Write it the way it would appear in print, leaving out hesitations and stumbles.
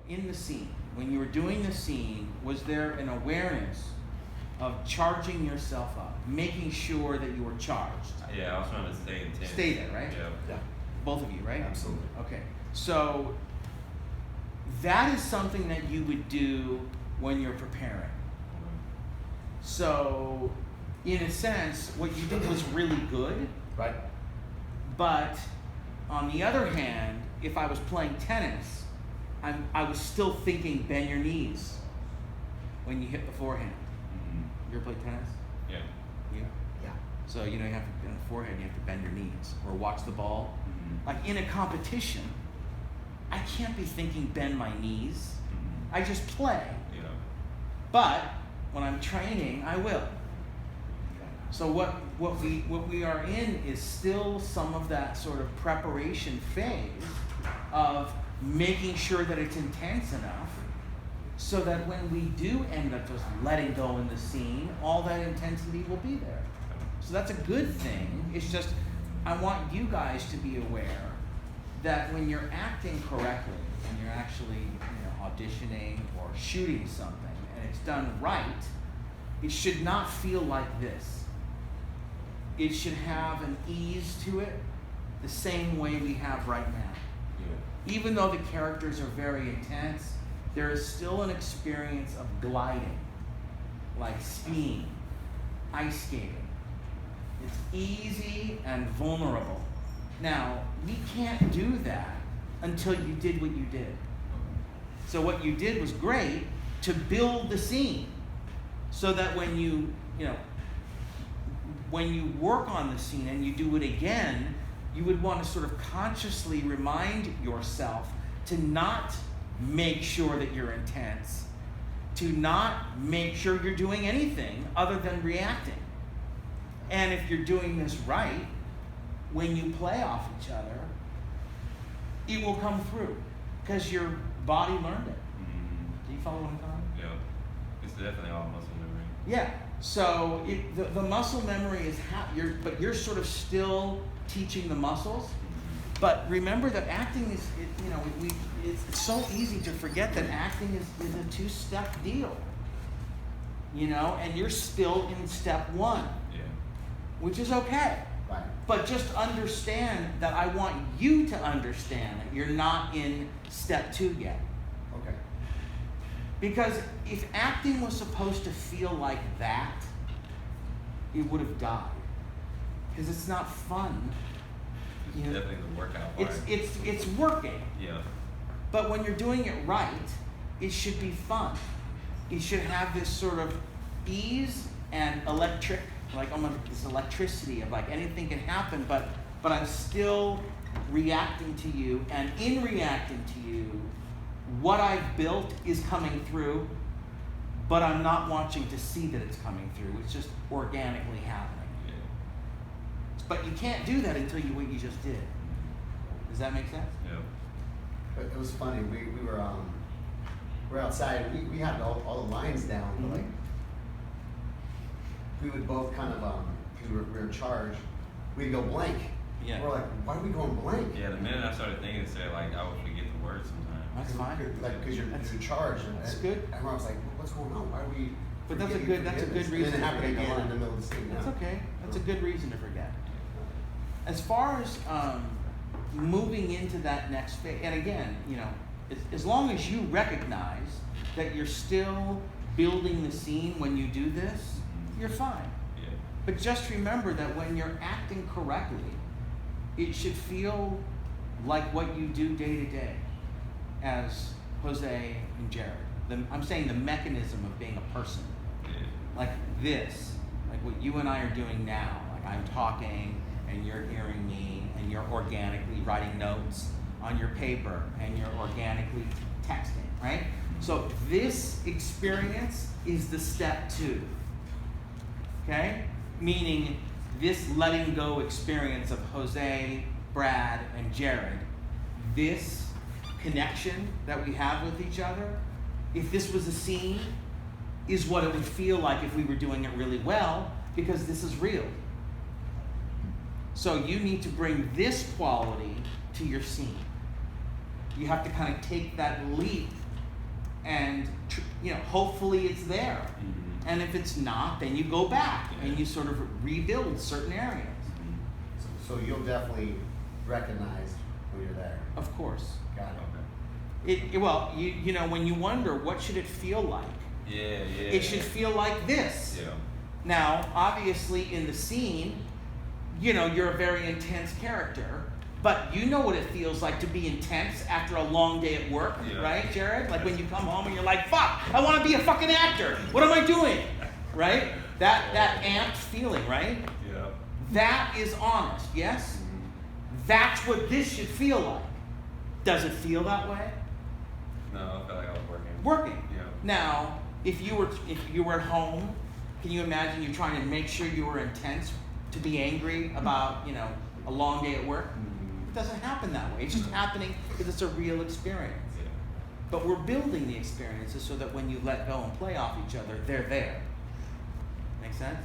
in the scene, when you were doing the scene, was there an awareness of charging yourself up, making sure that you were charged? Yeah, I was trying to stay intense. Stay there, right? Yeah. Both of you, right? Absolutely. Okay. So that is something that you would do when you're preparing. So in a sense, what you did was really good. Right. But on the other hand, if I was playing tennis, I was still thinking bend your knees when you hit the forehand. Mm-hmm. You ever played tennis? Yeah. Yeah. Yeah. So you know you have to, on the forehand, you have to bend your knees or watch the ball. Mm-hmm. Like in a competition, I can't be thinking bend my knees. Mm-hmm. I just play. Yeah. But when I'm training, I will. So what we are in is still some of that sort of preparation phase of making sure that it's intense enough so that when we do end up just letting go in the scene, all that intensity will be there. So that's a good thing. It's just I want you guys to be aware that when you're acting correctly, when you're actually auditioning or shooting something and it's done right, it should not feel like this. It should have an ease to it the same way we have right now. Yeah. Even though the characters are very intense, there is still an experience of gliding, like skiing, ice skating. It's easy and vulnerable. Now, we can't do that until you did what you did. So what you did was great to build the scene so that when you work on the scene and you do it again, you would want to sort of consciously remind yourself to not make sure that you're intense, to not make sure you're doing anything other than reacting. And if you're doing this right, when you play off each other, it will come through because your body learned it. Mm-hmm. Do you follow what I'm talking about? Yeah. It's definitely all muscle memory. Yeah. So the muscle memory is you're sort of still teaching the muscles. But remember that acting is it's so easy to forget that acting is a two-step deal. And you're still in step one. Yeah. Which is okay. Right. But just understand that I want you to understand that you're not in step two yet. Okay. Because if acting was supposed to feel like that, it would have died. Because it's not fun. It's definitely the workout part. It's working. Yeah. But when you're doing it right, it should be fun. It should have this sort of ease and almost this electricity of like anything can happen, but I'm still reacting to you, and in reacting to you, what I've built is coming through, but I'm not watching to see that it's coming through. It's just organically happening. Yeah. But you can't do that until what you just did. Does that make sense? Yeah. But it was funny. We were outside. We had all the lines down, but like we would both kind of because we were in charge, we'd go blank. Yeah. We're like, why are we going blank? Yeah, the minute I started thinking, I would forget the words sometimes. That's fine. Like because you're in charge. And That's good. And I was like, what's going on? Why are we? But that's a good this? reason And then it to happened forget the again line. in the middle of the scene. That's yeah. okay. That's a good reason to forget. As far as moving into that next phase, and again, as long as you recognize that you're still building the scene when you do this, you're fine. Yeah. But just remember that when you're acting correctly, it should feel like what you do day to day as Jose and Jared. I'm saying the mechanism of being a person. Yeah. Like this, like what you and I are doing now. Like I'm talking and you're hearing me and you're organically writing notes on your paper and you're organically texting, right? So this experience is the step two, okay? Meaning this letting go experience of Jose, Brad, and Jared, this connection that we have with each other, if this was a scene, is what it would feel like if we were doing it really well, because this is real. So you need to bring this quality to your scene. You have to kind of take that leap and hopefully it's there. Mm-hmm. And if it's not, then you go back Yeah. and you sort of rebuild certain areas. Mm-hmm. So you'll definitely recognize when you're there. Of course. Got it. Okay. Well, when you wonder what should it feel like, Yeah. it should feel like this. Yeah. Now, obviously, in the scene, you're a very intense character, but you know what it feels like to be intense after a long day at work, Yeah. right, Jared? Like when you come home and you're like, fuck, I want to be a fucking actor. What am I doing? Right? That amped feeling, right? Yeah. That is honest, yes? Mm-hmm. That's what this should feel like. Does it feel that way? No, I felt like I was working. Working. Yeah. Now, if you were at home, can you imagine you trying to make sure you were intense to be angry about, a long day at work? Mm-hmm. It doesn't happen that way. It's just happening because it's a real experience. Yeah. But we're building the experiences so that when you let go and play off each other, they're there. Make sense?